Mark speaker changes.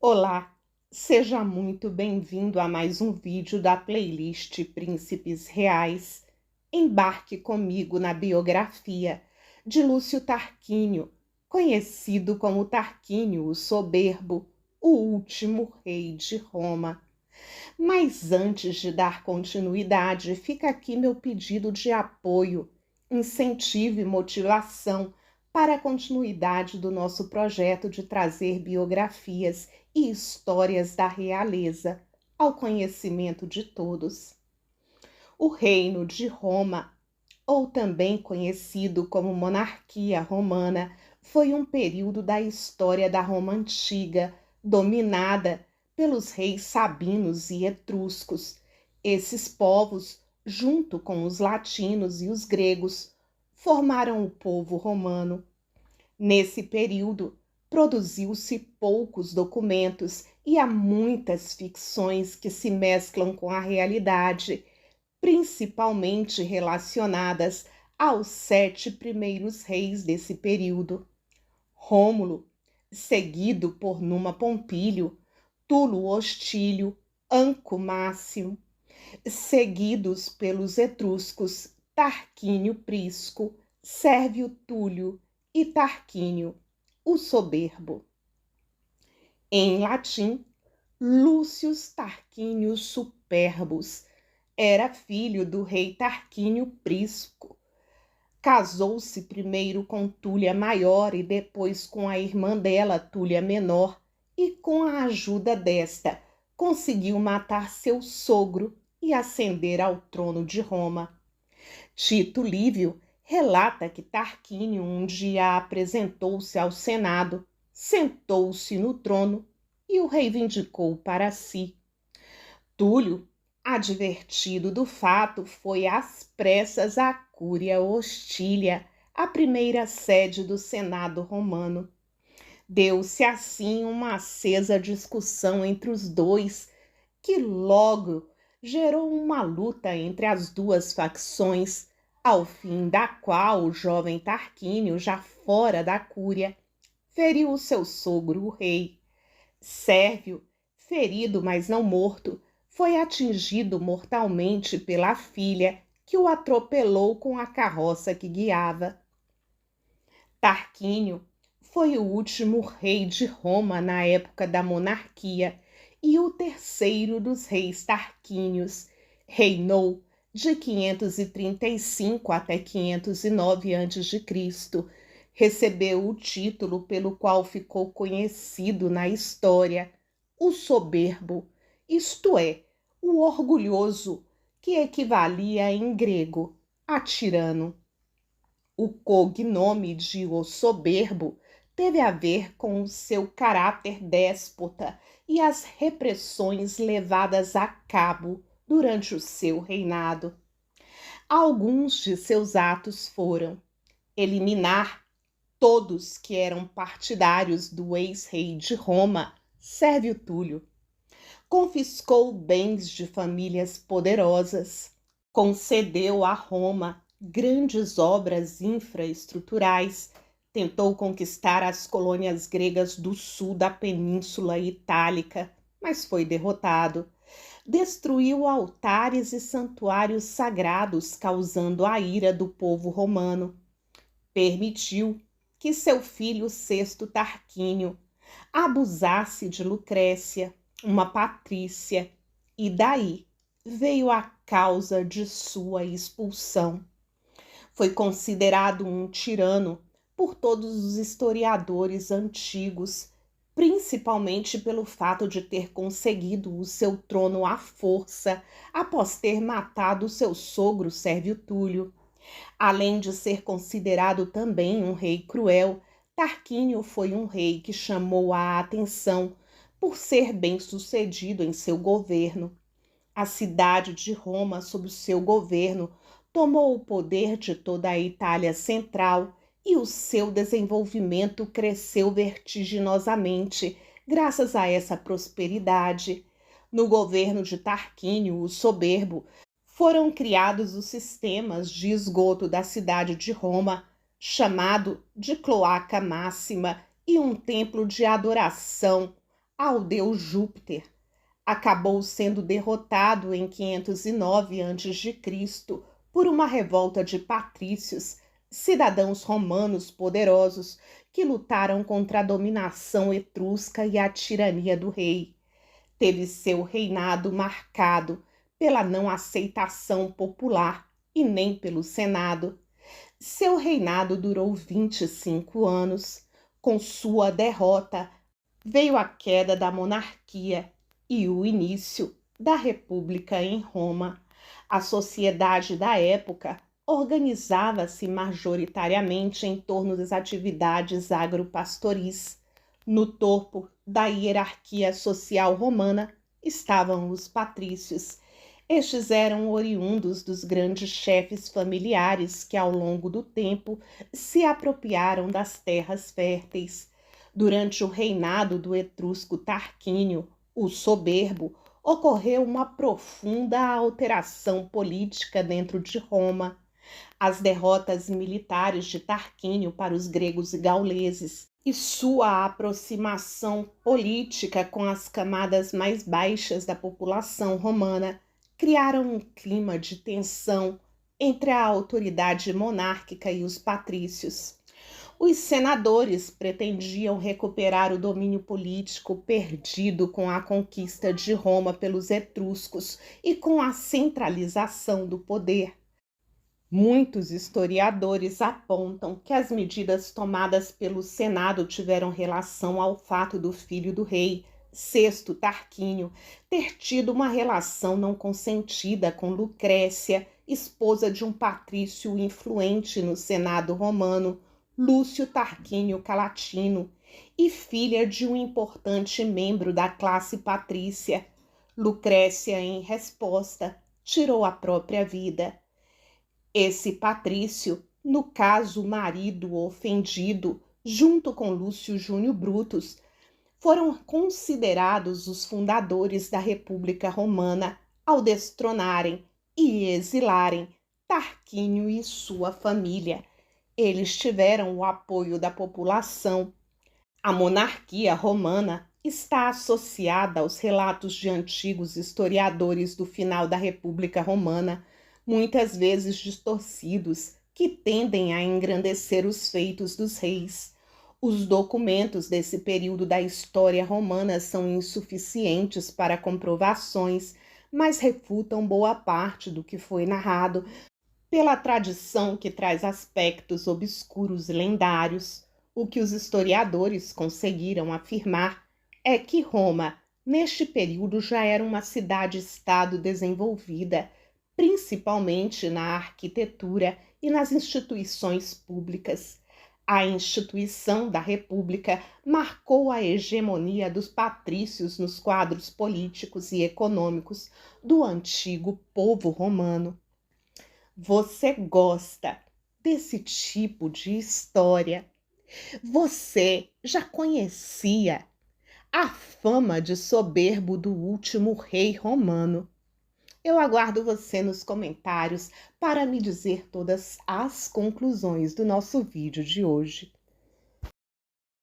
Speaker 1: Olá, seja muito bem-vindo a mais um vídeo da playlist Príncipes Reais. Embarque comigo na biografia de Lúcio Tarquínio, conhecido como Tarquínio o Soberbo, o último rei de Roma. Mas antes de dar continuidade, fica aqui meu pedido de apoio, incentivo e motivação para a continuidade do nosso projeto de trazer biografias e histórias da realeza ao conhecimento de todos. O Reino de Roma, ou também conhecido como Monarquia Romana, foi um período da história da Roma antiga, dominada pelos reis sabinos e etruscos. Esses povos, junto com os latinos e os gregos, formaram o povo romano. Nesse período, produziu-se poucos documentos e há muitas ficções que se mesclam com a realidade, principalmente relacionadas aos 7 primeiros reis desse período. Rômulo, seguido por Numa Pompílio, Tulo Hostílio, Anco Mácio, seguidos pelos etruscos Tarquínio Prisco, Sérvio Túlio e Tarquínio, o Soberbo. Em latim, Lúcius Tarquinius Superbus era filho do rei Tarquínio Prisco. Casou-se primeiro com Túlia Maior e depois com a irmã dela, Túlia Menor, e com a ajuda desta, conseguiu matar seu sogro e ascender ao trono de Roma. Tito Livio relata que Tarquínio um dia apresentou-se ao Senado, sentou-se no trono e o reivindicou para si. Túlio, advertido do fato, foi às pressas à Cúria Hostília, a primeira sede do Senado romano. Deu-se assim uma acesa discussão entre os dois, que logo gerou uma luta entre as duas facções, ao fim da qual o jovem Tarquínio, já fora da Cúria, feriu o seu sogro, o rei. Sérvio, ferido, mas não morto, foi atingido mortalmente pela filha, que o atropelou com a carroça que guiava. Tarquínio foi o último rei de Roma na época da monarquia e o terceiro dos reis tarquínios. Reinou de 535 até 509 a.C. Recebeu o título pelo qual ficou conhecido na história, o Soberbo, isto é, o orgulhoso, que equivalia em grego a tirano. O cognome de O Soberbo teve a ver com o seu caráter déspota e as repressões levadas a cabo durante o seu reinado. Alguns de seus atos foram eliminar todos que eram partidários do ex-rei de Roma, Sérvio Túlio. Confiscou bens de famílias poderosas, concedeu a Roma grandes obras infraestruturais, tentou conquistar as colônias gregas do sul da Península Itálica, mas foi derrotado. Destruiu altares e santuários sagrados, causando a ira do povo romano. Permitiu que seu filho Sexto Tarquínio abusasse de Lucrécia, uma patrícia, e daí veio a causa de sua expulsão. Foi considerado um tirano por todos os historiadores antigos, principalmente pelo fato de ter conseguido o seu trono à força após ter matado seu sogro Sérvio Túlio. Além de ser considerado também um rei cruel, Tarquínio foi um rei que chamou a atenção por ser bem-sucedido em seu governo. A cidade de Roma, sob o seu governo, tomou o poder de toda a Itália Central e o seu desenvolvimento cresceu vertiginosamente graças a essa prosperidade. No governo de Tarquínio, o Soberbo, foram criados os sistemas de esgoto da cidade de Roma, chamado de Cloaca Máxima, e um templo de adoração ao deus Júpiter. Acabou sendo derrotado em 509 a.C. por uma revolta de patrícios, cidadãos romanos poderosos que lutaram contra a dominação etrusca e a tirania do rei. Teve seu reinado marcado pela não aceitação popular e nem pelo Senado. Seu reinado durou 25 anos. Com sua derrota, veio a queda da monarquia e o início da República em Roma. A sociedade da época organizava-se majoritariamente em torno das atividades agropastoris. No topo da hierarquia social romana estavam os patrícios. Estes eram oriundos dos grandes chefes familiares que, ao longo do tempo, se apropriaram das terras férteis. Durante o reinado do etrusco Tarquínio, o Soberbo, ocorreu uma profunda alteração política dentro de Roma. As derrotas militares de Tarquínio para os gregos e gauleses e sua aproximação política com as camadas mais baixas da população romana criaram um clima de tensão entre a autoridade monárquica e os patrícios. Os senadores pretendiam recuperar o domínio político perdido com a conquista de Roma pelos etruscos e com a centralização do poder. Muitos historiadores apontam que as medidas tomadas pelo Senado tiveram relação ao fato do filho do rei, Sexto Tarquínio, ter tido uma relação não consentida com Lucrécia, esposa de um patrício influente no Senado romano, Lúcio Tarquínio Calatino, e filha de um importante membro da classe patrícia. Lucrécia, em resposta, tirou a própria vida. Esse patrício, no caso o marido ofendido, junto com Lúcio Júnior Brutus, foram considerados os fundadores da República Romana ao destronarem e exilarem Tarquínio e sua família. Eles tiveram o apoio da população. A monarquia romana está associada aos relatos de antigos historiadores do final da República Romana, muitas vezes distorcidos, que tendem a engrandecer os feitos dos reis. Os documentos desse período da história romana são insuficientes para comprovações, mas refutam boa parte do que foi narrado pela tradição que traz aspectos obscuros e lendários. O que os historiadores conseguiram afirmar é que Roma, neste período, já era uma cidade-estado desenvolvida, principalmente na arquitetura e nas instituições públicas. A instituição da República marcou a hegemonia dos patrícios nos quadros políticos e econômicos do antigo povo romano. Você gosta desse tipo de história? Você já conhecia a fama de soberbo do último rei romano? Eu aguardo você nos comentários para me dizer todas as conclusões do nosso vídeo de hoje.